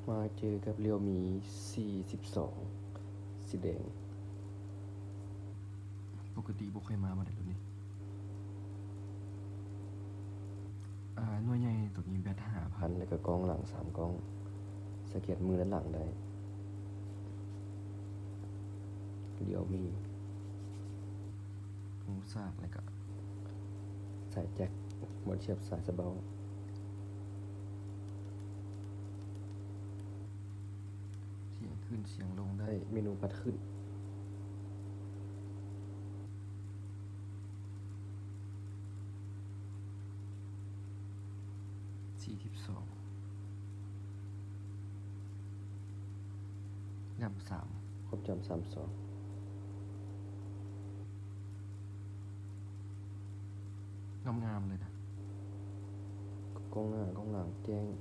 มาเจอกับเรียวมี42สีแดงปกติบ่เคยมาได้รุ่นนี้หน่วยใหญ่ตัวนี้แบต5,000แล้วก็กล้องหลัง3กล้องสเก็ตมือด้านหลังได้เรียวมีหูซากแล้วก็สายแจ็คหมดเชียบสายสะเบาเสียงขึ้นเสียงลงได้เมนูปัดขึ้น42แรม3ความจำ32งามๆเลยนะกล้องหน้ากล้องหลังแจ้งเนี่ย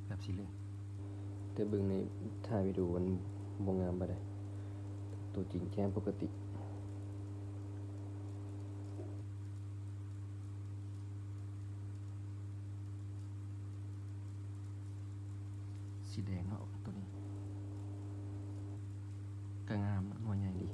แบบสีเหลืองแต่เบิ่งในถ่ายวิดีโอมันบ่งามปานใดตัวจริงแจ้งปกติสีแดงเนาะตัวนี้ก็งามหน่วยใหญ่ดี